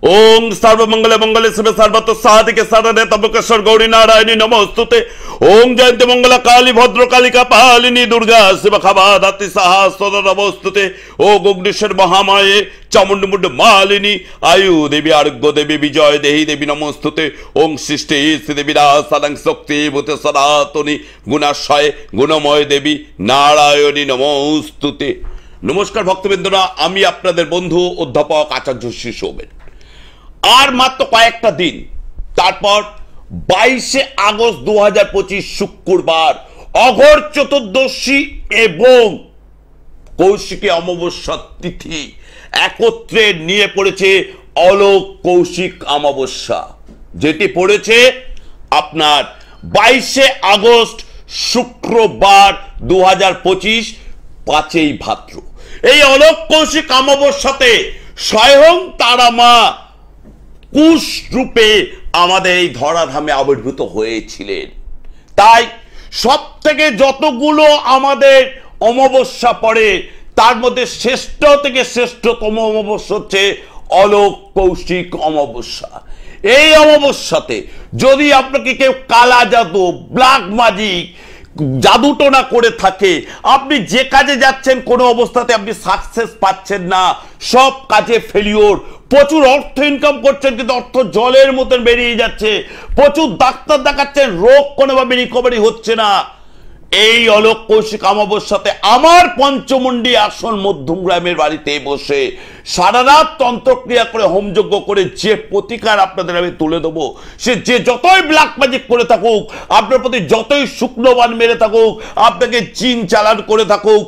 ओम सर्वमंगल मंगल शिव सर्वतो साधिके शरणे तबकेश्वर गौरी नारायणी नमोस्तुते। ओम जयंती मंगला काली भद्र कालिका पालिनी दुर्गा शिव खबादाति सहस्र नमोस्तुते। ओ गोग्नेश्वर महामाये चामुंड मालिनी आयु देवी आरोग्य देवी विजय देही देवी नमोस्तुते। ओम सृष्टि देवी सदं शक्ति भूत सनातनी गुणाशय गुणमय देवी नारायणी नमोस्तुते। नमस्कार भक्तबृंदरा, आमी आपनादेर बंधु अध्यापक आचार्य श्री सौमेन। আর মাত্র কয়েকটা দিন তারপর 22শে আগস্ট 2025 শুক্রবার অঘোর চতুর্দশী এবং কৌশিকী অমাবস্যা তিথি একত্রে নিয়ে পড়েছে অলোক কৌশিক অমাবস্যা, যেটি পড়েছে আপনার 22শে আগস্ট শুক্রবার 2025 5ই ভাদ্র। এই অলোক কৌশিক অমাবস্যাতে স্বয়ং তারা মা কুশ রূপে আমাদের এই ধরাধামে আবির্ভূত হয়েছিলেন। তাই সব থেকে যতগুলো আমাদের অমাবস্যা পড়ে তার মধ্যে শ্রেষ্ঠ থেকে শ্রেষ্ঠতম অমাবস্যা হচ্ছে অলোক কৌশিক অমাবস্যা। এই অমাবস্যাতে যদি আপনাকে কেউ কালা জাদু ব্ল্যাক ম্যাজিক জাদুটোনা করে থাকে, আপনি যে কাজে যাচ্ছেন কোনো অবস্থাতে আপনি সাকসেস পাচ্ছেন না, সব কাজে ফেলিওর, প্রচুর অর্থ ইনকাম করছেন কিন্তু অর্থ জলের মতন বেরিয়ে যাচ্ছে, প্রচুর ডাক্তার দেখাচ্ছেন রোগ কোনোভাবে রিকভারি হচ্ছে না, এই অলোক কৌশিক অমাবস্যাতে আমার পঞ্চমুণ্ডী আসন মধ্যমগ্রামের বাড়িতে বসে সারা রাত তন্ত্রক্রিয়া করে হোমযজ্ঞ করে যে প্রতিকার আপনাদের আমি তুলে দেবো, সে যে যতই ব্ল্যাক ম্যাজিক করে থাকুক, আপনার প্রতি যতই শুকনো বান মেরে থাকুক, আপনাকে জিন চালান করে থাকুক,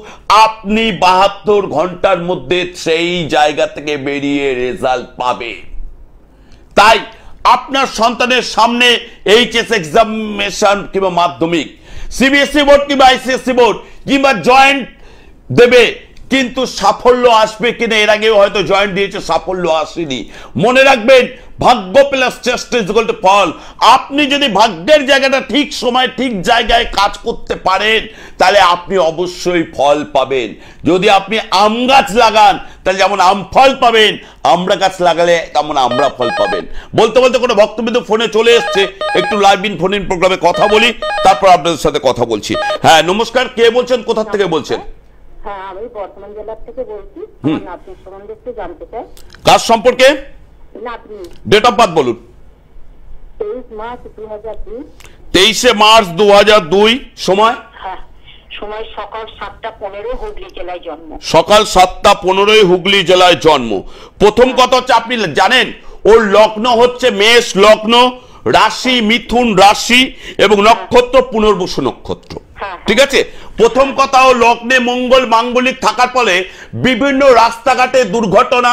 আপনি 72 ঘন্টার মধ্যে সেই জায়গা থেকে বেরিয়ে রেজাল্ট পাবেন। তাই আপনার সন্তানের সামনে এইচএস এক্সামিনেশন কিংবা মাধ্যমিক, সিবিএসই বোর্ড কিংবা আইসিএসসি বোর্ড কিংবা জয়েন্ট দেবে, কিন্তু সাফল্য আসবে কিনা, এর আগেও হয়তো জয়েন্ট দিয়েছে সাফল্য আসেনি। মনে রাখবেন, ভাগ্য প্লাস চেষ্টা ইজ ইকুয়াল টু ফল। আপনি যদি ভাগ্যের জায়গাটা ঠিক সময় ঠিক জায়গায় কাজ করতে পারেন তাহলে আপনি অবশ্যই ফল পাবেন। যদি আপনি আম গাছ লাগান তাহলে যেমন আম ফল পাবেন, আমরা গাছ লাগালে তেমন আমরা ফল পাবেন। বলতে বলতে কোনো ভক্তবিন্দু ফোনে চলে এসছে, একটু লাইভ ইন ফোন ইন প্রোগ্রামে কথা বলি, তারপর আপনাদের সাথে কথা বলছি। হ্যাঁ নমস্কার, কে বলছেন, কোথা থেকে বলছেন? হ্যাঁ, আমি বর্ধমান জেলা থেকে বলছি। আমার নাতনির সম্বন্ধে একটু জানতে চাই। কাজ সম্পর্কে? নাতনি। ডেট অফ বার্থ বলুন। 23 মার্চ 2002। 23শে মার্চ 2002। সময়? হ্যাঁ, সময় সকাল 7:15, হুগলি জেলায় জন্ম। সকাল 7:15 হুগলি জেলায় জন্ম। প্রথম কথা হচ্ছে আপনি জানেন ওর লগ্ন হচ্ছে মেষ লগ্ন, রাশি মিথুন রাশি এবং নক্ষত্র পুনর্বসু নক্ষত্র। ঠিক আছে, প্রথম কথা ও লগ্নে মঙ্গল মাঙ্গলিক থাকার ফলে বিভিন্ন রাস্তাঘাটে দুর্ঘটনা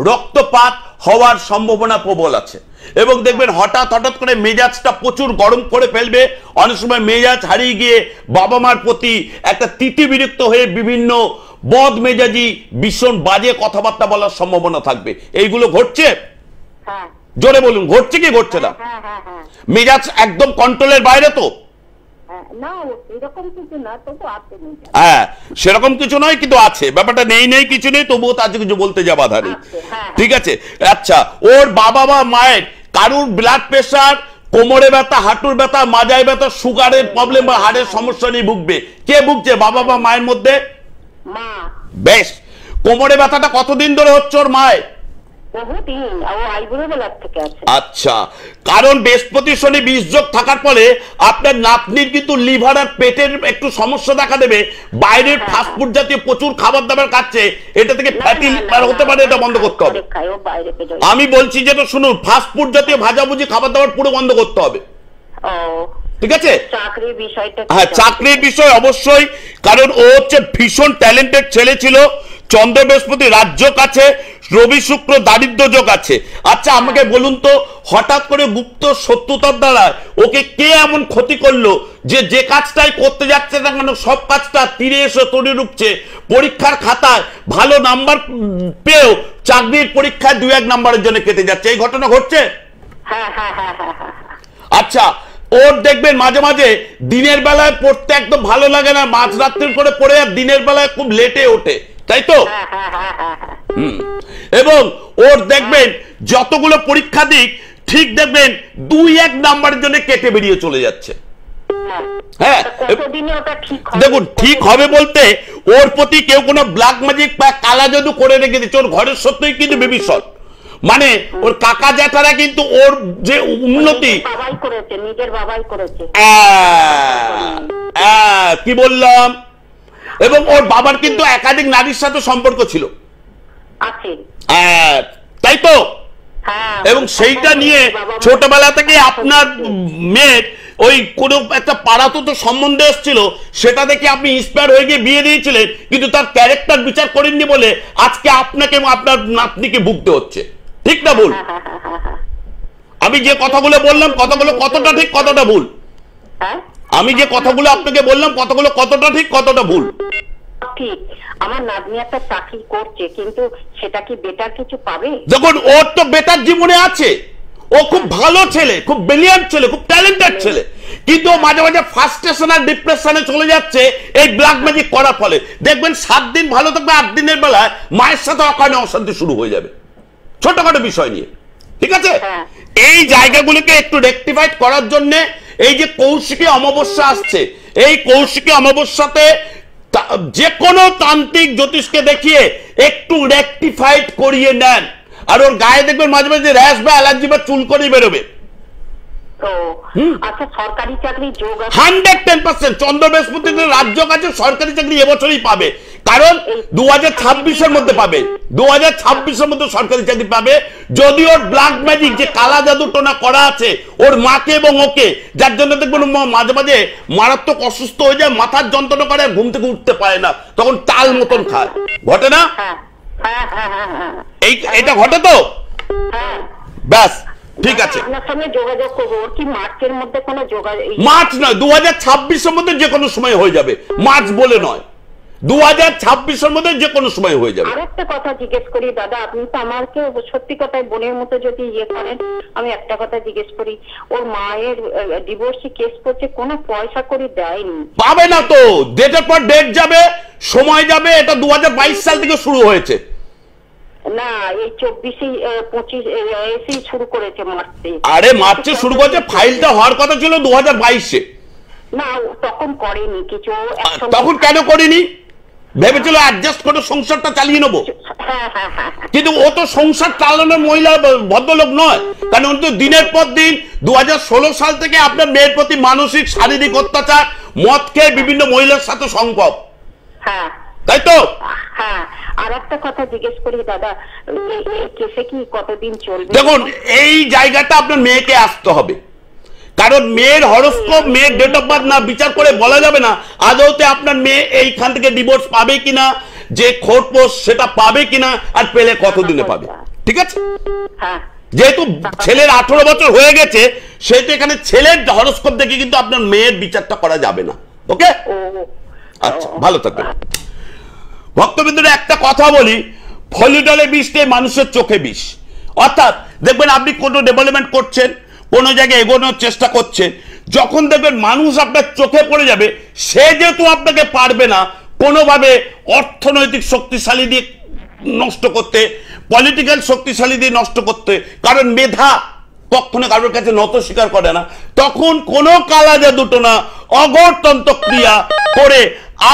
রক্তপাত হওয়ার সম্ভাবনা প্রবল আছে। এবং দেখবেন হঠাৎ হঠাৎ করে মেজাজটা প্রচুর গরম করে ফেলবে, অনেক সময় মেজাজ হারিয়ে গিয়ে বাবা মার প্রতি একটা তিতি বিরক্ত হয়ে বিভিন্ন বদ মেজাজি ভীষণ বাজে কথাবার্তা বলার সম্ভাবনা থাকবে। এইগুলো ঘটছে? জোরে বলুন, ঘটছে কি ঘটছে না? মেজাজ একদম কন্ট্রোলের বাইরে তো? হ্যাঁ, সেরকম কিছু নয় কিন্তু আছে, ব্যাপারটা নেই নেই কিছু নেই, তবুও তার কিছু বলতে যা বাধা নেই। ঠিক আছে, আচ্ছা ওর বাবা বা মায়ের কারুর ব্লাড প্রেশার, কোমরে ব্যথা, হাঁটুর ব্যথা, মাজায় ব্যথা, সুগারের প্রবলেম বা হাড়ের সমস্যা নিয়ে ভুগবে? কে ভুগছে বাবা বা মায়ের মধ্যে? বেশ, কোমরে ব্যথাটা কতদিন ধরে হচ্ছে ওর মায়ের? আচ্ছা, কারণ বৃহস্পতি শনি বীজযোগ থাকার ফলে আপনার নাতনির কিন্তু লিভার আর পেটের একটু সমস্যা দেখা দেবে। বাইরের ফাস্টফুড জাতীয় প্রচুর খাবার দাবার খাচ্ছে, এটা থেকে ফ্যাটি লিভার হতে পারে, এটা বন্ধ করতে হবে। আমি বলছি যেটা শুনুন, ফাস্টফুড জাতীয় ভাজাভুজি খাবার দাবার পুরো বন্ধ করতে হবে। ঠিক আছে, হ্যাঁ চাকরির বিষয় অবশ্যই, কারণ ও হচ্ছে ভীষণ ট্যালেন্টেড ছেলে ছিল। চন্দ্র বৃহস্পতি রাজ্যক আছে, রবি শুক্র দারিদ্র যোগ আছে। আচ্ছা আমাকে বলুন তো, হঠাৎ করে গুপ্ত শত্রুতার দ্বারা ওকে কে এমন ক্ষতি করলো যে যে কাজটাই করতে যাচ্ছে না কেন সব কাজটা তীরে এসে তরি রুখছে? পরীক্ষার খাতায় ভালো নাম্বার পেয়েও চাকরির পরীক্ষায় 2-1 নাম্বারের জন্য কেটে যাচ্ছে, এই ঘটনা ঘটছে? আচ্ছা, ওর দেখবেন মাঝে মাঝে দিনের বেলায় পড়তে একদম ভালো লাগে না, মাঝরাত্রির করে পড়ে আর দিনের বেলায় খুব লেটে ওঠে, তাই তো? এবং ওর দেখবেন যতগুলো পরীক্ষা দিক ঠিক দেখবেন 2-1 নাম্বারের জন্য কেটে বেরিয়ে চলে যাচ্ছে। হ্যাঁ, দেখুন ঠিক হবে বলতে ওর প্রতি কেউ কোনো ব্ল্যাক ম্যাজিক বা কালা জাদু করে রেখে দিচ্ছে। ওর ঘরের সত্যই কিন্তু ভবিষ্যৎ, মানে ওর কাকা জ্যাঠারা কিন্তু ওর যে উন্নতি নিজের বাবাই করেছে, কি বললাম, এবং ওর বাবার কিন্তু একাধিক নারীর সাথে সম্পর্ক ছিল, তাই তো? এবং সেইটা নিয়ে ছোটবেলা থেকে আপনার মেয়ের ওই কোনো একটা পাড়াতো সম্বন্ধে এসেছিল, সেটা দেখে আপনি ইন্সপায়ার হয়ে গিয়ে বিয়ে দিয়েছিলেন, কিন্তু তার ক্যারেক্টার বিচার করেননি বলে আজকে আপনাকে এবং আপনার নাতনিকে ভুগতে হচ্ছে। ঠিক না ভুল? আমি যে কথাগুলো বললাম কথাগুলো কতটা ঠিক কতটা ভুল? আমি যে কথাগুলো আপনাকে বললাম কথাগুলো কতটা ঠিক কতটা ভুল? ঠিক। আমার নাতনি একটা চাকরি করছে, কিন্তু সেটা কি বেটার কিছু পাবে? দেখুন ওর তো বেটার জীবনে আছে, ও খুব ভালো ছেলে, খুব ব্রিলিয়ান্ট ছেলে, খুব ট্যালেন্টেড ছেলে, কিন্তু মাঝে মাঝে ফ্রাস্ট্রেশন আর ডিপ্রেশনে চলে যাচ্ছে এই ব্ল্যাক ম্যাজিক করার ফলে। দেখবেন 7 দিন ভালো থাকবে, 8 দিনের বেলায় মায়ের সাথে অকারণে অশান্তি শুরু হয়ে যাবে ছোটখাটো বিষয় নিয়ে। ঠিক আছে, এই জায়গাগুলোকে একটু রেকটিফাইড করার জন্য এই যে কৌশিকী অমাবস্যা আসছে, এই কৌশিকী অমাবস্যাতে যে কোনো তান্ত্রিক জ্যোতিষকে দেখিয়ে একটু রেকটিফাইড করিয়ে নেন। আর ওর গায়ে দেখবেন মাঝে মাঝে র্যাশ বা অ্যালার্জি বা চুলকনি বেরোবে। আচ্ছা, সরকারি চাকরি যোগ 110% চন্দ্র বৃহস্পতিতে রাজ্য কাছে সরকারি চাকরি এবছরই পাবে, কারণ 2026-এর মধ্যে পাবে, 2026-এর মধ্যে সরকারি চাকরি পাবে। যদি ওর ব্ল্যাক ম্যাজিক যে কালা জাদু টোনা করা আছে ওর মাকে এবং ওকে, যার জন্য দেখবেন মাঝে মাঝে মারাত্মক অসুস্থ হয়ে যায়, মাথার যন্ত্রণা করে, ঘুম থেকে উঠতে পারে না, তখন টাল মতন খায়, ঘটে না? এইটা ঘটে তো? ব্যাস, ঠিক আছে, আপনার সঙ্গে যোগাযোগ করবো। ওর কি মার্চের মধ্যে কোনো যোগাযোগ? মার্চ নয়, 2026-এর মধ্যে যে কোনো সময় হয়ে যাবে, মার্চ বলে নয়, 2026-এর মধ্যে যে কোনো সময় হয়ে যাবে। আরেকটা কথা জিজ্ঞেস করি দাদা, আপনি তো আমাকে সত্যি কথায় বোনের মতো যদি ইয়ে করেন, আমি একটা কথা জিজ্ঞেস করি, ওর মায়ের ডিভোর্সি কেস করছে, কোনো পয়সা করে দেয়নি? পাবে না তো, ডেটের পর ডেট যাবে, সময় যাবে, এটা 2022 সাল থেকে শুরু হয়েছে না, এই 24-25 শুরু করেছে মার্চে। আরে মার্চে শুরু করেছে, ফাইলটা হওয়ার কথা ছিল 2022-এ। না, তখন করেনি কিছু। তখন কেন করেনি? ভেবেছিল অ্যাডজাস্ট করে সংসারটা চালিয়ে নেবো, কিন্তু ও তো সংসার চালানোর মহিলা ভদ্রলোক নয়, কারণ ও তো দিনের পর দিন 2016 সাল থেকে আপনার মেয়ের প্রতি মানসিক শারীরিক অত্যাচার, মদ খেয়ে বিভিন্ন মহিলার সাথে সংকট, তাই তো? আর একটা কথা জিজ্ঞেস করি দাদা, এই কেসে কি কতদিন চলবে? দেখুন এই জায়গাটা আপনার মেয়েকে আসতে হবে, কারণ মেয়ের হরোস্কোপ, মেয়ের ডেট অফ বার্থ না বিচার করে বলা যাবে না আদৌতে আপনার মেয়ে এইখান থেকে ডিভোর্স পাবে কিনা, যে কোর্ট পোস্ট সেটা পাবে কিনা, আর পেলে কতদিনে পাবে। ঠিক আছে, যেহেতু ছেলের 18 বছর হয়ে গেছে, সেহেতু এখানে ছেলের হরোস্কোপ দেখে কিন্তু আপনার মেয়ের বিচারটা করা যাবে না। ওকে, আচ্ছা, ভালো থাকবেন ভক্তবৃন্দরা। একটা কথা বলি, ফলিডলে বিষতে মানুষের চোখে বিষ। অর্থাৎ দেখবেন আপনি কোনো ডেভেলপমেন্ট করছেন, কোনো জায়গায় এগোনোর চেষ্টা করছেন, যখন দেখবেন মানুষ আপনার চোখে পড়ে যাবে, সে যেহেতু আপনাকে পারবে না কোনোভাবে অর্থনৈতিক শক্তিশালী দিয়ে নষ্ট করতে, পলিটিক্যাল শক্তিশালী দিয়ে নষ্ট করতে, কারণ মেধা কখনো কারোর কাছে নত স্বীকার করে না, তখন কোনো কালা জাদুটো না অগরতন্ত্র ক্রিয়া করে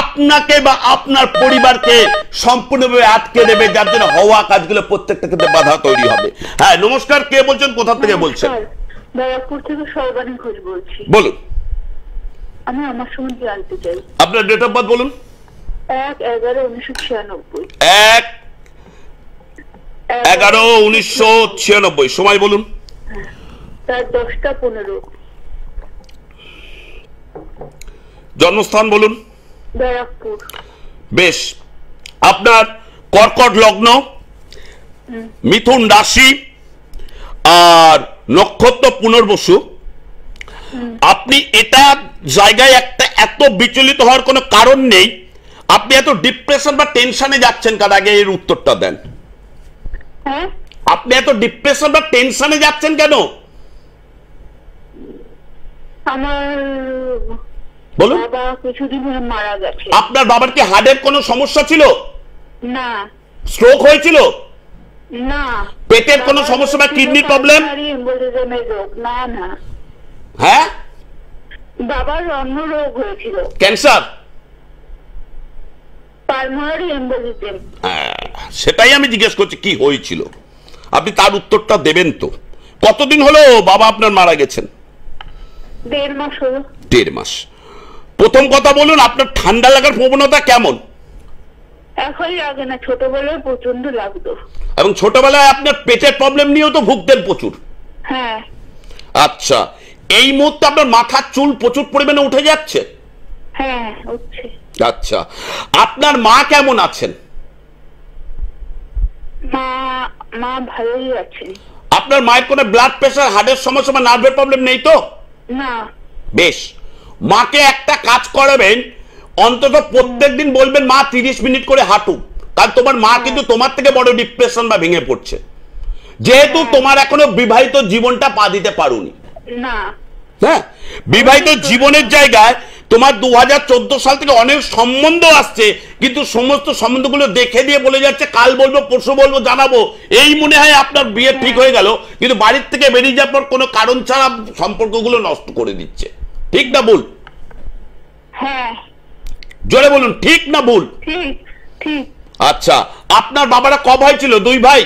আপনাকে বা আপনার পরিবারকে সম্পূর্ণভাবে আটকে দেবে, যার জন্য হওয়া কাজগুলো প্রত্যেকটা ক্ষেত্রে বাধা তৈরি হবে। হ্যাঁ, নমস্কার, কে বলছেন, কোথা থেকে বলছেন? ব্যারাকপুর থেকে সর্বাণী ঘোষ বলছি। বলুন। আমি আমার সম্বন্ধে জানতে চাই। আপনার ডেট অফ বার্থ বলুন। 1/11/1996। 1/11/1996। সময় বলুন। রাত 10টা 15। জন্মস্থান বলুন। ব্যারাকপুর। বেশ, আপনার কর্কট লগ্ন, মিথুন রাশি, আর নক্ষত্র পুনর্বসু। আপনি এটা জায়গায় একটা এত বিচলিত হওয়ার কোনো কারণ নেই। আপনি এত ডিপ্রেশন বা টেনশনে যাচ্ছেন কার, আগে এর উত্তরটা দেন। আপনি এত ডিপ্রেশন বা টেনশনে যাচ্ছেন কেন? আমার বলুন। বাবা কিছুদিন ধরে মারা গেছে। আপনার বাবার কি হার্টের কোনো সমস্যা ছিল? না। স্ট্রোক হয়েছিল? না। পেটের কোনো সমস্যা বা কিডনি প্রবলেম? না না। হ্যাঁ, বাবার অন্য রোগ হয়েছিল। ক্যান্সার? Pulmonary embolism. সেটাই আমি জিজ্ঞেস করছি কি হয়েছিল, আপনি তার উত্তরটা দেবেন তো। কতদিন হলো বাবা আপনার মারা গেছেন? 1.5 মাস হলো। 1.5 মাস। প্রথম কথা বলুন, আপনার ঠান্ডা লাগার প্রবণতা কেমন? এখনই লাগে না, ছোটবেলায় প্রচন্ড লাগতো। এবং ছোটবেলায় আপনার পেটের প্রবলেম নিয়েও তো ভুগতেন প্রচুর? হ্যাঁ। আচ্ছা, এই মুহূর্তে আপনার মাথার চুল প্রচুর পরিমাণে উঠে যাচ্ছে? হ্যাঁ উঠছে। আচ্ছা, আপনার মা কেমন আছেন? মা ভালোই আছেন। আপনার মায়ের কোনো ব্লাড প্রেশার, হার্টের সমস্যা বা নার্ভের প্রবলেম নেই তো? না। বেশ, মাকে একটা কাজ করাবেন, অন্তত প্রত্যেকদিন বলবেন মা 30 মিনিট করে হাঁটুক, কারণ তোমার মা কিন্তু তোমার থেকে বড় ডিপ্রেশন বা ভেঙে পড়ছে, যেহেতু তোমার এখনো বিবাহিত জীবনটা পা দিতে পারোনি। না। হ্যাঁ, বিবাহিত জীবনের জায়গায় তোমার 2014 সাল থেকে অনেক সম্বন্ধ আসছে, কিন্তু সমস্ত সম্বন্ধগুলো দেখে দিয়ে বলে যাচ্ছে কাল বলবো, পরশু বলবো, জানাবো, এই মনে হয় আপনার বিয়ে ঠিক হয়ে গেল, কিন্তু বাড়ির থেকে বেরিয়ে যাওয়ার পর কোনো কারণ ছাড়া সম্পর্কগুলো নষ্ট করে দিচ্ছে। ঠিক না ভুল? হ্যাঁ। জোরে বলুন, ঠিক না ভুল? ঠিক ঠিক। আচ্ছা, আপনার বাবারা ক ভাই ছিল? 2 ভাই?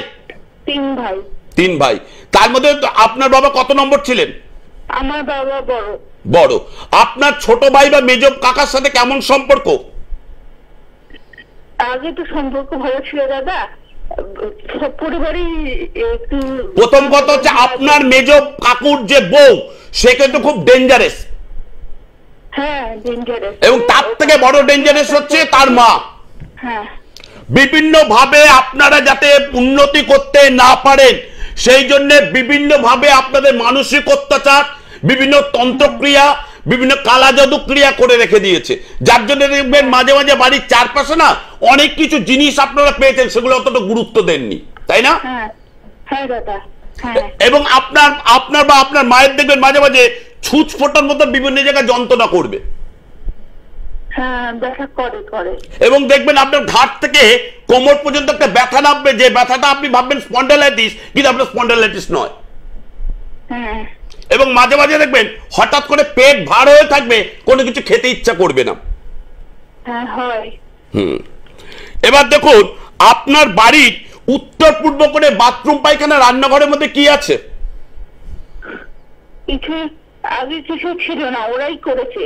3 ভাই। 3 ভাই। তার মধ্যে আপনার বাবা কত নম্বর ছিলেন? আমার বাবা বড়। বড়। আপনার ছোট ভাই বা মেজ কাকার সাথে কেমন সম্পর্ক? আগে তো সম্পর্ক ভালো ছিল দাদা, সব পরিবারই একটু। প্রথম কথা হচ্ছে আপনার মেজ কাকুর যে বউ, সে কিন্তু খুব ডেঞ্জারাস। হ্যাঁ ডেঞ্জারাস। এবং তার থেকে বড় ডেঞ্জারাস হচ্ছে তার মা। হ্যাঁ। বিভিন্ন ভাবে আপনারা যাতে উন্নতি করতে না পারেন সেই জন্য বিভিন্ন ভাবে আপনাদের মানসিক অত্যাচার, বিভিন্ন তন্ত্রক্রিয়া, বিভিন্ন কালা জাদু ক্রিয়া করে রেখে দিয়েছে, যার জন্য দেখবেন মাঝে মাঝে বাড়ির চারপাশে না অনেক কিছু জিনিস আপনারা পেয়েছেন, সেগুলো অতটা গুরুত্ব দেননি, তাই না? হ্যাঁ হ্যাঁ দাদা। হ্যাঁ। এবং আপনার বা আপনার মায়ের দেখবেন মাঝে মাঝে ছুঁচ ফোটার মতো বিভিন্ন জায়গায় যন্ত্রণা করবে। হ্যাঁ ব্যথা করে। এবং দেখবেন আপনার ঘাট থেকে কোমর পর্যন্ত একটা ব্যথা নামবে, যে ব্যথাটা আপনি ভাববেন স্পন্ডাইলাইটিস, কিন্তু আপনার স্পন্ডাইলাইটিস নয়। হ্যাঁ। এবং মাঝে মাঝে দেখবেন হঠাৎ করে পেট ভার হয়ে থাকবে, কোনো কিছু খেতে ইচ্ছা করবে না। হ্যাঁ হয়। এবার দেখুন, আপনার বাড়ির উত্তর পূর্ব করে বাথরুম, পায়খানা, রান্নাঘরের মধ্যে কি আছে? কিছু আগে কিছু ছিল না, ওরাই করেছে।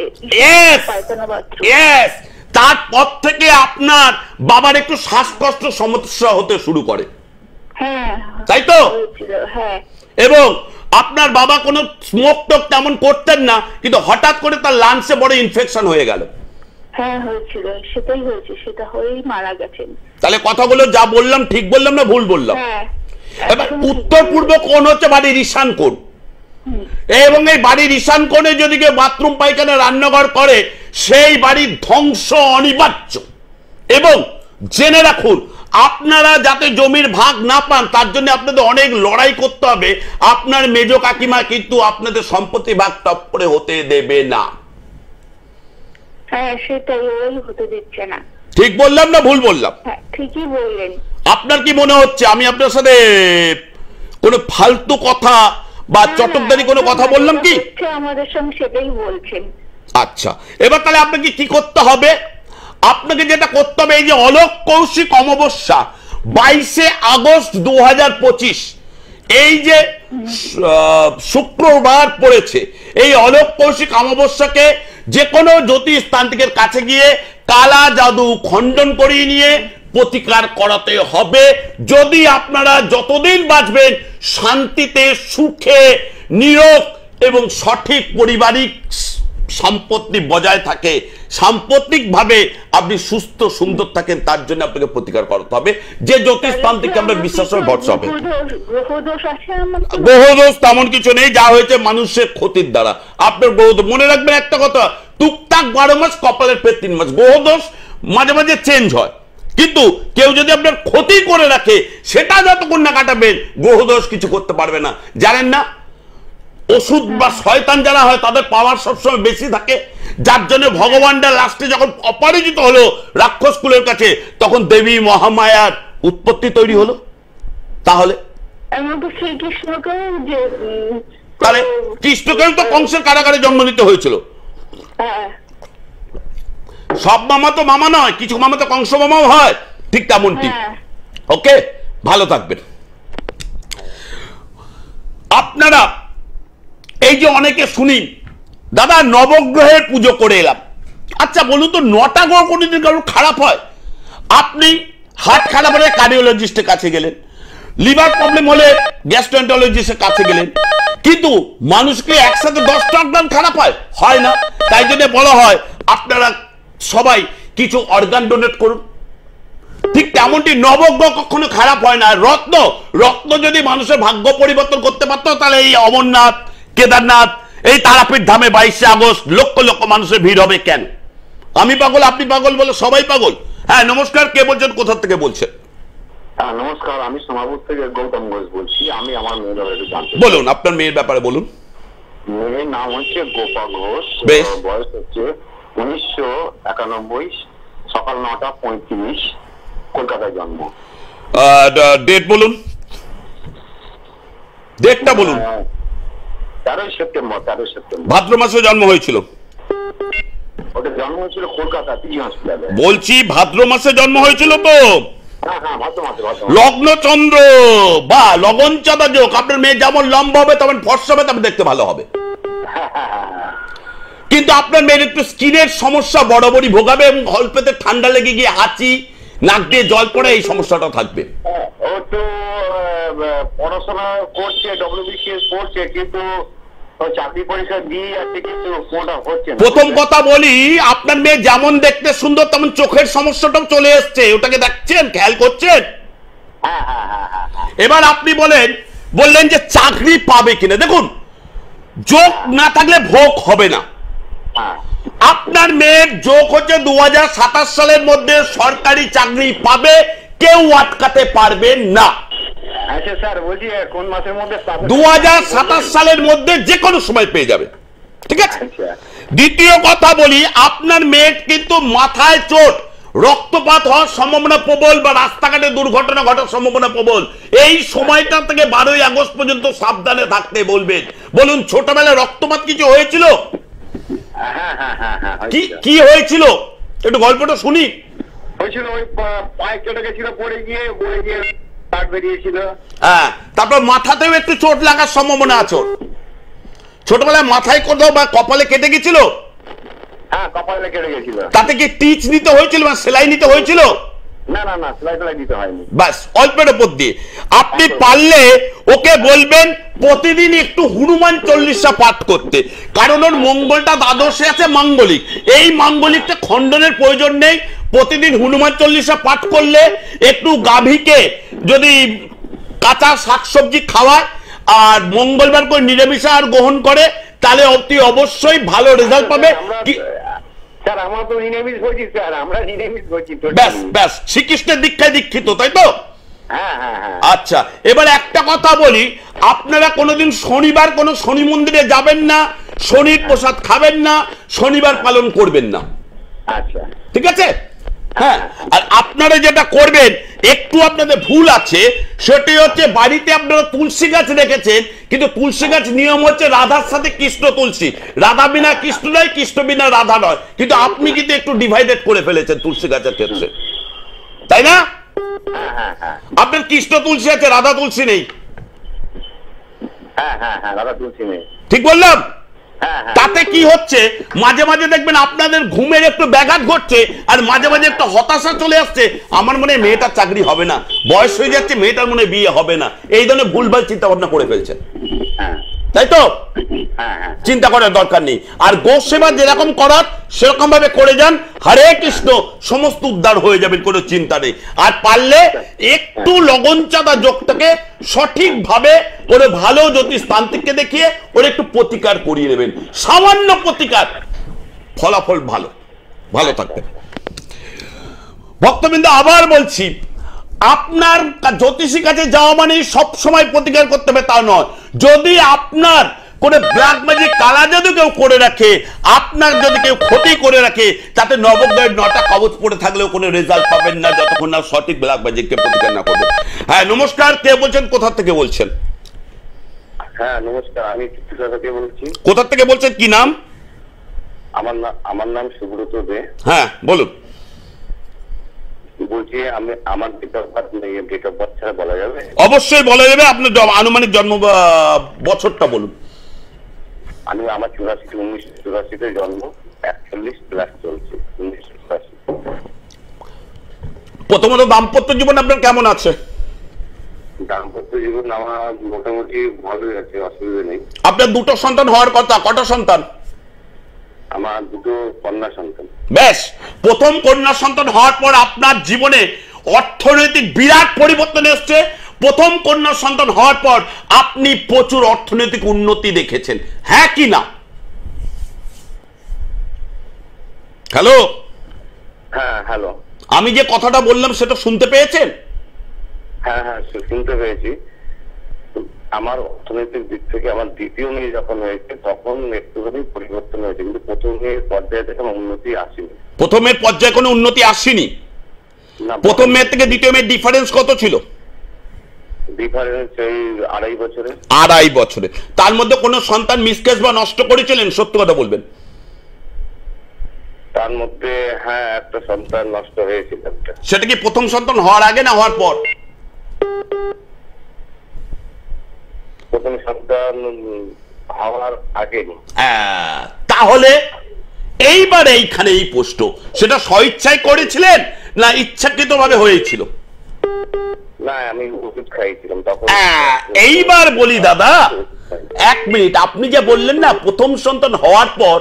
তারপর থেকে আপনার বাবার একটু শ্বাসকষ্ট সমস্যা হতে শুরু করে। হ্যাঁ তাই তো? হ্যাঁ। এবং আপনার বাবা কোনো স্মোক টোক তেমন করতেন না, কিন্তু হঠাৎ করে তার লাংসে বড় ইনফেকশন হয়ে গেল। হ্যাঁ হয়েছিল, সেটাই হয়েছে, সেটা হয়েই মারা গেছেন। তাহলে কথাগুলো যা বললাম ঠিক বললাম না ভুল বললাম? হ্যাঁ। এবার উত্তর পূর্ব কোণ হচ্ছে বাড়ির ঈশান কোণ, এবং এই বাড়ির ঈশান কোণে যদি কেউ বাথরুম, পায়খানা, রান্নাঘর করে, সেই বাড়ির ধ্বংস অনিবার্য। এবং জেনে রাখুন, আপনারা যাতে জমির ভাগ না পান তার জন্য আপনাদের অনেক লড়াই করতে হবে। আপনার মেজ কাকিমা কিন্তু আপনাদের সম্পত্তি ভাগ টপ করে হতে দেবে না। হ্যাঁ সেটাই, ওই হতে দিচ্ছে না। ঠিক বললাম না ভুল বললাম? হ্যাঁ ঠিকই বললেন। আপনার কি মনে হচ্ছে আমি আপনার সাথে কোনো ফালতু কথা বা চটকদারি কোনো কথা বললাম কি? আমাদের সঙ্গে সেটাই বলছেন। আচ্ছা, এবার তাহলে আপনাকে কি করতে হবে? আপনাকে যেটা করতে হবে, এই যে অলোক কৌশিক অমাবস্যা 22শে আগস্ট 2025, এই যে শুক্রবার পড়েছে, এই অলোক কৌশিক অমাবস্যাকে যে কোনো জ্যোতিষ তান্ত্রিকের কাছে গিয়ে কালা জাদু খণ্ডন করিয়ে নিয়ে প্রতিকার করাতে হবে। যদি আপনারা যতদিন বাঁচবেন শান্তিতে, সুখে, নিরোগ এবং সঠিক পারিবারিক সম্পত্তি বজায় থাকে, সাম্প্রতিক ভাবে আপনি সুস্থ সুন্দর থাকেন, তার জন্য আপনাকে প্রতিকার করতে হবে। যে জ্যোতিষ তান্ত্রিককে আমরা বিশ্বাস করে ভরসা হবে। গ্রহদোষ তেমন কিছু নেই, যা হয়েছে মানুষের ক্ষতির দ্বারা। আপনার গ্রহদোষ মনে রাখবেন একটা কথা, টুকটাক 12 মাস, কপালের পেট 3 মাস। গ্রহদোষ মাঝে মাঝে চেঞ্জ হয়, কিন্তু কেউ যদি আপনার ক্ষতি করে রাখে, সেটা যতক্ষণ না কাটাবেন গ্রহদোষ কিছু করতে পারবে না। জানেন না, ওষুধ বা শয়তান যারা হয় তাদের পাওয়ার সবসময় বেশি থাকে, যার জন্য ভগবানটা লাস্টে যখন অপরাজিত হলো রাক্ষস কুলের কাছে, তখন দেবী মহামায়ার উৎপত্তি তৈরি হলো? তাহলে শ্রীকৃষ্ণকে যে তাহলে কৃষ্ণকেও তো কংসের কারাগারে জন্ম নিতে হয়েছিল। সব মামা তো মামা নয়, কিছু মামা তো কংস মামাও হয়, ঠিক তেমনটি। ওকে, ভালো থাকবেন। আপনারা এই যে অনেকে শুনি দাদা নবগ্রহের পুজো করে এলাম, আচ্ছা বলুন তো 9টা গ্রহ কোনদিন কারোর খারাপ হয়? আপনি হার্ট খারাপ হলে কার্ডিওলজিস্টের কাছে গেলেন, লিভার প্রবলেম হলে গ্যাস্ট্রোএন্টারোলজিস্টের কাছে গেলেন, কিন্তু মানুষকে একসাথে 10টা অর্গান খারাপ হয় না। তাই জন্য বলা হয় আপনারা সবাই কিছু অর্গান ডোনেট করুন। ঠিক তেমনটি নবগ্রহ কখনো খারাপ হয় না। রত্ন যদি মানুষের ভাগ্য পরিবর্তন করতে পারতো তাহলে এই অমরনাথ, কেদারনাথ, এই তারাপীঠ ধামে 22শে আগস্ট লক্ষ লক্ষ মানুষের ভিড় হবে কেন? আমি পাগল, আপনি পাগল বলে সবাই পাগল। হ্যাঁ নমস্কার, কে বলছেন, কোথা থেকে বলছেন? নমস্কার, আমি সোনাপুর থেকে গৌতম ঘোষ বলছি। আমি আমার মেয়ের ব্যাপারে একটু জানতে। বলুন, আপনার মেয়ের ব্যাপারে বলুন। মেয়ের নাম হচ্ছে গোপা ঘোষ, বেশ। বয়স হচ্ছে 1991, সকাল 9:35, কলকাতায় জন্ম। ডেট বলুন, ডেটটা বলুন। 13 সেপ্টেম্বর। ভাদ্র মাসে জন্ম হয়েছিল? ওটা জন্ম হয়েছিল কলকাতা পিজি হসপিটালে। বলছি ভাদ্র মাসে জন্ম হয়েছিল তো? হ্যাঁ, ভাদ্র মাসে। লগ্ন চন্দ্র বা লগন চাঁদা যোগ। আপনার মেয়ে যেমন লম্বা হবে তেমন ফর্সা হবে, তেমন দেখতে ভালো হবে। কিন্তু আপনার মেয়ের একটু স্কিনের সমস্যা বরাবরই ভোগাবে এবং অল্পতে ঠান্ডা লেগে গিয়ে হাঁচি, নাক দিয়ে জল পড়ে, এই সমস্যাটা থাকবে। ও তো পড়াশোনা করছে, WBCS পড়ছে, কিন্তু চাকরি পরীক্ষা দিয়ে যাচ্ছে, কিন্তু কোনটা হচ্ছে না। প্রথম কথা বলি, আপনার মেয়ে যেমন দেখতে সুন্দর তেমন চোখের সমস্যাটাও চলে এসছে, ওটাকে দেখছেন, খেয়াল করছেন? এবার আপনি বললেন যে চাকরি পাবে কিনা। দেখুন, যোগ না থাকলে ভোগ হবে না। আপনার মেয়ের যোগ হচ্ছে 2027 সালের মধ্যে সরকারি চাকরি পাবে, কেউ আটকাতে পারবে না। আচ্ছা স্যার, বলছি কোন মাসের মধ্যে? 2027 সালের মধ্যে যে কোনো সময় পেয়ে যাবে, ঠিক আছে? দ্বিতীয় কথা বলি, আপনার মেয়ের কিন্তু মাথায় চোট, রক্তপাত হওয়ার সম্ভাবনা প্রবল, বা রাস্তাঘাটে দুর্ঘটনা ঘটার সম্ভাবনা প্রবল। এই সময়টা থেকে 12ই আগস্ট পর্যন্ত সাবধানে থাকতে বলবেন। বলুন, ছোটবেলায় রক্তপাত কিছু হয়েছিল? কি হয়েছিল একটু গল্পটা শুনি। হয়েছিল, ওই পায়ে কেটে গেছিল, পড়ে গিয়ে কাট বেরিয়েছিল। হ্যাঁ, তারপর মাথাতেও একটু চোট লাগার সম্ভাবনা আছে। ছোটবেলায় মাথায় কোথাও বা কপালে কেটে গেছিল? হ্যাঁ, কপালে কেটে গেছিল। তাতে কি টিচ নিতে হয়েছিল বা সেলাই নিতে হয়েছিল? না, সেলাই দিতে হয়নি। বাস, অল্পের উপর দিয়ে। আপনি পারলে ওকে বলবেন প্রতিদিন একটু হনুমান 40 পাঠ করতে, কারণ ওর মঙ্গলটা দ্বাদশে আছে, মাঙ্গলিক। এই মাঙ্গলিকটা খণ্ডনের প্রয়োজন নেই। প্রতিদিন হনুমান 40 পাঠ করলে, একটু গাভীকে যদি কাঁচা শাকসবজি খাওয়ায় আর মঙ্গলবার করে নিরামিষ আহার গ্রহণ করে, তাহলে অতি অবশ্যই ভালো রেজাল্ট পাবে। স্যার, আমরা তো নিরামিষ বলছি স্যার, আমরা নিরামিষ বলছি। ব্যাস, শ্রীকৃষ্ণের দীক্ষায় দীক্ষিত, তাই তো? হ্যাঁ। আচ্ছা, এবার একটা কথা বলি, আপনারা কোনোদিন শনিবার কোনো শনি মন্দিরে যাবেন না, শনির প্রসাদ খাবেন না, শনিবার পালন করবেন না। আচ্ছা, ঠিক আছে? হ্যাঁ, আর আপনারা যেটা করবেন, একটু আপনাদের ভুল আছে, সেটি হচ্ছে বাড়িতে আপনারা তুলসী গাছ রেখেছেন, কিন্তু তুলসী গাছ নিয়ম হচ্ছে রাধার সাথে কৃষ্ণ তুলসী, রাধা বিনা কৃষ্ণ নয়, কৃষ্ণ বিনা রাধা নয়। কিন্তু আপনি কিন্তু একটু ডিভাইডেড করে ফেলেছেন তুলসী গাছের ক্ষেত্রে, তাই না? আপনার কৃষ্ণ তুলসী আছে, রাধা তুলসী নেই। হ্যাঁ, রাধা তুলসী নেই, ঠিক বললাম? তাতে কি হচ্ছে, মাঝে মাঝে দেখবেন আপনাদের ঘুমের একটু ব্যাঘাত ঘটছে, আর মাঝে মাঝে একটু হতাশা চলে আসছে। আমার মনে হয় মেয়েটার চাকরি হবে না, বয়স হয়ে যাচ্ছে, মেয়েটার মনে বিয়ে হবে না, এই ধরনের ভুলভাল চিন্তা ভাবনা করে ফেলছেন, তাই তো? চিন্তা করার দরকার নেই। আর গো সেবা যেরকম করার সেরকম ভাবে করে যান, হরে কৃষ্ণ, সমস্ত উদ্ধার হয়ে যাবেন, কোনো চিন্তা নেই। আর পারলে একটু লগন চাঁদা যোগটাকে সঠিকভাবে ওরে ভালো জ্যোতিষ তান্ত্রিককে দেখিয়ে ওর একটু প্রতিকার করিয়ে নেবেন, সামান্য প্রতিকার, ফলাফল ভালো থাকবে। ভক্তবৃন্দ, আবার বলছি, আপনার জ্যোতিষী কাছে যাওয়া মানে সব সময় প্রতিকার করতে হবে তা নয়। যদি আপনার করে ব্ল্যাক ম্যাজিক কালা জাদু কেউ করে রাখে, আপনার যদি কেউ ক্ষতি করে রাখে, তাতে নবগ্রহের 9টা কবচ পড়ে থাকলেও কোনো রেজাল্ট পাবেন না যতক্ষণ না সঠিক ব্ল্যাক ম্যাজিককে প্রতিকার না করবেন। হ্যাঁ নমস্কার, কে বলছেন, কোথা থেকে বলছেন? হ্যাঁ নমস্কার, আমি ত্রিপুরা থেকে বলছি। কোথা থেকে বলছেন, কি নাম? আমার নাম সুব্রত দে। হ্যাঁ বলুন। বলছি আমার ডেট অফ বার্থ ছাড়া বলা যাবে? অবশ্যই বলা যাবে, আপনার আনুমানিক জন্ম বছরটা বলুন। আমার 1984 জন্ম, 41 প্লাস চলছে। 1984। প্রথমত দাম্পত্য জীবন আপনার কেমন আছে? দাম্পত্য জীবন আমার মোটামুটি ভালোই আছে, অসুবিধা নেই। আপনার দুটো সন্তান হওয়ার কথা, কটা সন্তান? আমার দুটো কন্যা সন্তান। বেশ, প্রথম কন্যা সন্তান হওয়ার পর আপনার জীবনে অর্থনৈতিক বিরাট পরিবর্তন এসছে। প্রথম কন্যা সন্তান হওয়ার পর আপনি প্রচুর অর্থনৈতিক উন্নতি দেখেছেন, হ্যাঁ কি না? হ্যালো। হ্যাঁ হ্যালো। আমি যে কথাটা বললাম সেটা শুনতে পেয়েছেন? হ্যাঁ হ্যাঁ শুনতে পেয়েছি। আমার অর্থনৈতিক দিক থেকে আমার দ্বিতীয় মেয়ে যখন হয়েছে তখন একটুখানি পরিবর্তন হয়েছে, কিন্তু প্রথম মেয়ের পর্যায়ে থেকে উন্নতি আসেনি। প্রথমের পর্যায়ে কোনো উন্নতি আসেনি? প্রথম মেয়ের থেকে দ্বিতীয় মেয়ের ডিফারেন্স কত ছিল? ডিফারেন্স এই 2.5 বছরে। 2.5 বছরে। তার মধ্যে কোনো সন্তান মিসকেস বা নষ্ট করেছিলেন? সত্য কথা বলবেন। তার মধ্যে হ্যাঁ একটা সন্তান নষ্ট হয়েছিল। সেটা কি প্রথম সন্তান হওয়ার আগে না হওয়ার পর? প্রথম সন্তান হওয়ার আগে। তাহলে এইবার এইখানে এই প্রশ্ন, সেটা স্বইচ্ছায় করেছিলেন না ইচ্ছাকৃত ভাবে হয়েছিল? না আমি ওষুধ খাইছিলাম তখন। এইবার বলি দাদা, 1 মিনিট, আপনি যে বললেন না প্রথম সন্তান হওয়ার পর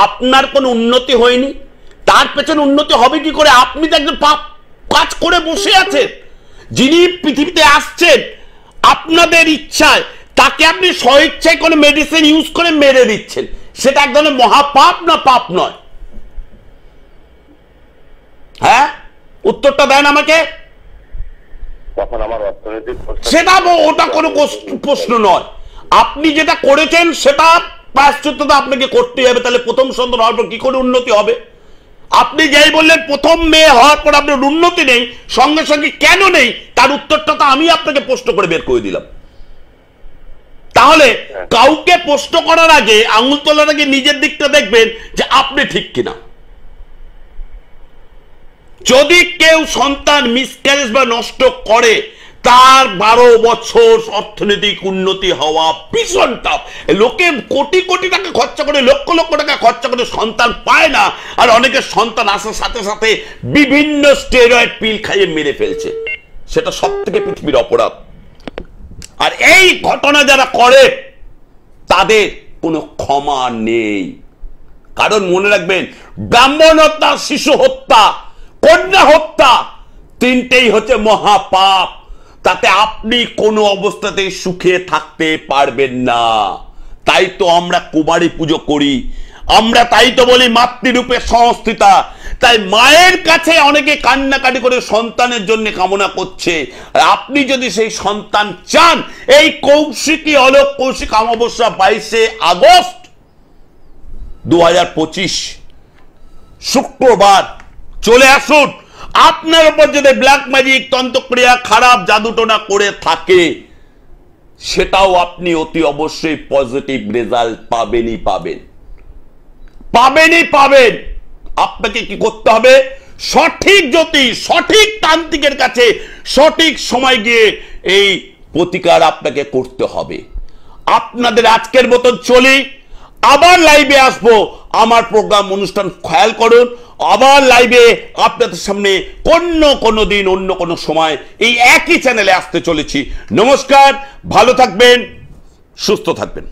আপনার কোনো উন্নতি হয়নি, তার পেছনে উন্নতি হবে কি করে? আপনি তো একজন পাপ কাজ করে বসে আছেন। যিনি পৃথিবীতে আসছেন আপনাদের ইচ্ছায়, তাকে আপনি স্বইচ্ছায় কোনো মেডিসিন ইউজ করে মেরে দিচ্ছেন, সেটা এক ধরনের মহাপাপ না পাপ নয়? হ্যাঁ উত্তরটা দেন আমাকে। তখন আমার অর্থনৈতিক সেটা ওটা কোনো প্রশ্ন নয়। আপনি যেটা করেছেন সেটা প্রায়শ্চিত্ততা আপনাকে করতেই হবে। তাহলে প্রথম সন্তান হওয়ার পর কি করে উন্নতি হবে? আপনি যাই বললেন প্রথম মেয়ে হওয়ার পর আপনার উন্নতি নেই, সঙ্গে সঙ্গে কেন নেই তার উত্তরটা তো আমি আপনাকে প্রশ্ন করে বের করে দিলাম। তাহলে কাউকে প্রশ্ন করার আগে, আঙুল তোলার আগে নিজের দিকটা দেখবেন যে আপনি ঠিক কিনা। যদি কেউ সন্তান মিসক্যারেজ বা নষ্ট করে, তার 12 বছর অর্থনৈতিক উন্নতি হওয়া ভীষণ টাফ। লোকে কোটি কোটি টাকা খরচা করে, লক্ষ লক্ষ টাকা খরচা করে সন্তান পায় না, আর অনেকের সন্তান আসার সাথে সাথে বিভিন্ন স্টেরয়েড পিল খাইয়ে মেরে ফেলছে। সেটা সব থেকে পৃথিবীর অপরাধ। আর এই ঘটনা যারা করে তাদের কোনো ক্ষমা নেই। কারণ মনে রাখবেন, ব্রাহ্মণ হত্যা, শিশু হত্যা, কন্যা হত্যা, তিনটেই হচ্ছে মহাপাপ। তাতে আপনি কোনো অবস্থাতেই সুখে থাকতে পারবেন না। তাই তো আমরা কুমারী পুজো করি, আমরা তাই তো বলি মাতৃরূপে সংস্থিতা। তাই মায়ের কাছে অনেকে কান্নাকাটি করে সন্তানের জন্য কামনা করছে। আর আপনি যদি সেই সন্তান চান, এই কৌশিকী অলোক কৌশিক অমাবস্যা 22শে আগস্ট 2025 শুক্রবার চলে আসুন। আপনার উপর যদি ব্ল্যাক ম্যাজিক, তন্ত্রক্রিয়া, খারাপ জাদুটোনা করে থাকে, সেটাও আপনি অতি অবশ্যই পজিটিভ রেজাল্ট পাবেনই পাবেন। আপনাকে কি করতে হবে? সঠিক জ্যোতিষ, সঠিক তান্ত্রিকের কাছে সঠিক সময় গিয়ে এই প্রতিকার আপনাকে করতে হবে। আপনাদের আজকের মতন চলি, আবার লাইভে আসবো। আমার প্রোগ্রাম অনুষ্ঠান খেয়াল করুন, আবার লাইভে আপনাদের সামনে কোনো দিন অন্য কোনো সময় এই একই চ্যানেলে আসতে চলেছি। নমস্কার, ভালো থাকবেন, সুস্থ থাকবেন।